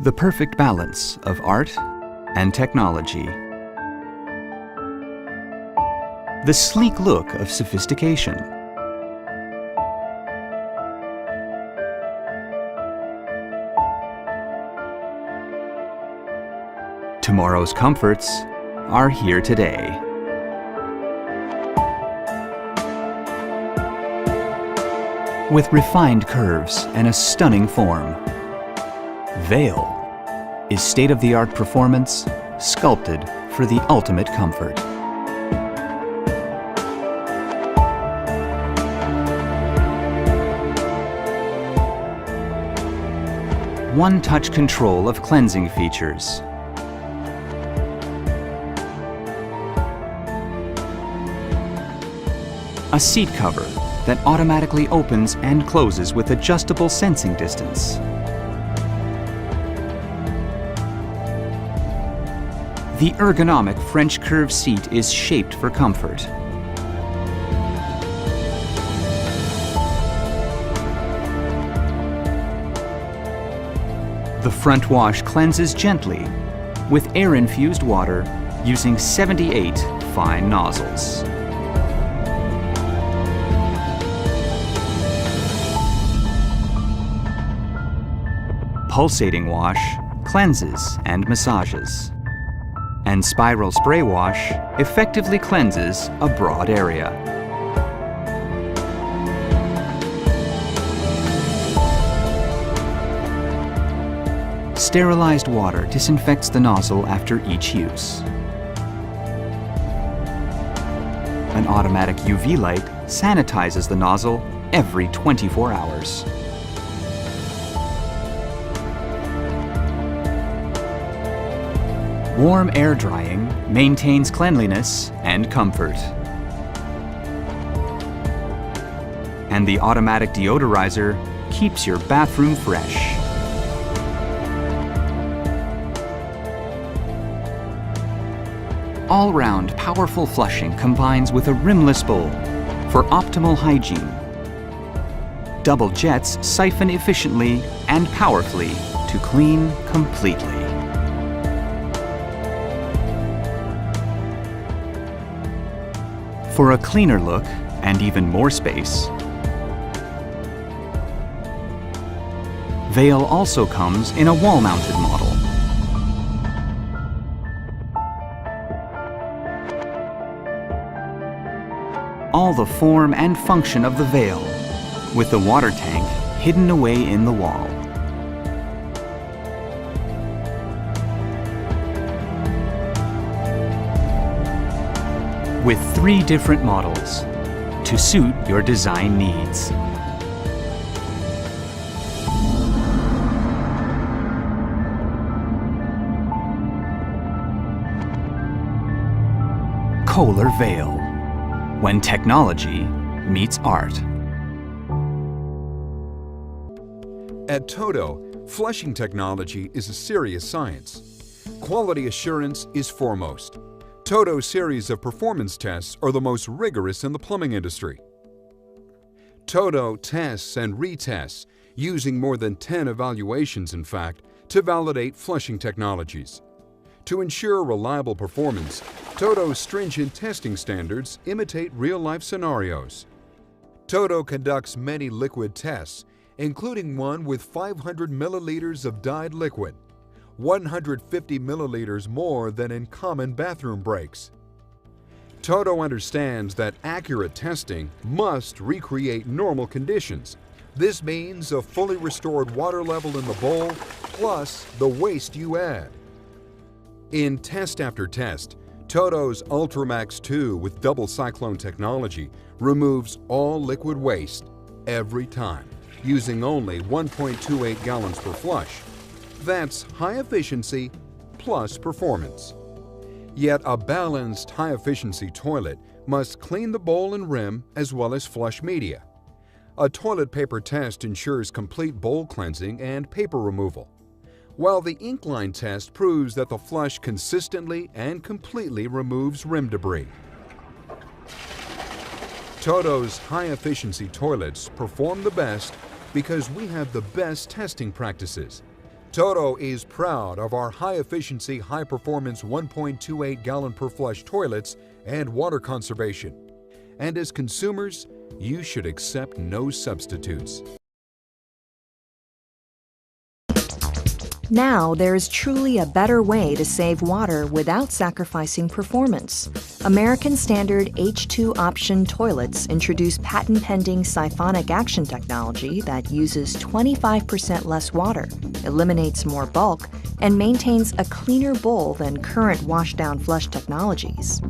The perfect balance of art and technology. The sleek look of sophistication. Tomorrow's comforts are here today. With refined curves and a stunning form, Vail is state-of-the-art performance sculpted for the ultimate comfort. One-touch control of cleansing features. A seat cover that automatically opens and closes with adjustable sensing distance. The ergonomic French curve seat is shaped for comfort. The front wash cleanses gently with air-infused water using 78 fine nozzles. Pulsating wash cleanses and massages. And spiral spray wash effectively cleanses a broad area. Sterilized water disinfects the nozzle after each use. An automatic UV light sanitizes the nozzle every 24 hours. Warm air drying maintains cleanliness and comfort. And the automatic deodorizer keeps your bathroom fresh. All-round powerful flushing combines with a rimless bowl for optimal hygiene. Double jets siphon efficiently and powerfully to clean completely. For a cleaner look and even more space, Vail also comes in a wall-mounted model. All the form and function of the Vail, with the water tank hidden away in the wall. With 3 different models to suit your design needs. Kohler Vail, when technology meets art. At Toto, flushing technology is a serious science. Quality assurance is foremost. Toto's series of performance tests are the most rigorous in the plumbing industry. Toto tests and retests, using more than 10 evaluations in fact, to validate flushing technologies. To ensure reliable performance, Toto's stringent testing standards imitate real-life scenarios. Toto conducts many liquid tests, including one with 500 milliliters of dyed liquid. 150 milliliters more than in common bathroom breaks. Toto understands that accurate testing must recreate normal conditions. This means a fully restored water level in the bowl, plus the waste you add. In test after test, Toto's Ultramax 2 with double cyclone technology removes all liquid waste every time, using only 1.28 gallons per flush. That's high efficiency plus performance. Yet a balanced high-efficiency toilet must clean the bowl and rim as well as flush media. A toilet paper test ensures complete bowl cleansing and paper removal, while the ink line test proves that the flush consistently and completely removes rim debris. Toto's high-efficiency toilets perform the best because we have the best testing practices. Toto is proud of our high-efficiency, high-performance 1.28 gallon per flush toilets and water conservation. And as consumers, you should accept no substitutes. Now there is truly a better way to save water without sacrificing performance. American Standard H2 option toilets introduce patent-pending siphonic action technology that uses 25% less water, eliminates more bulk, and maintains a cleaner bowl than current washdown flush technologies.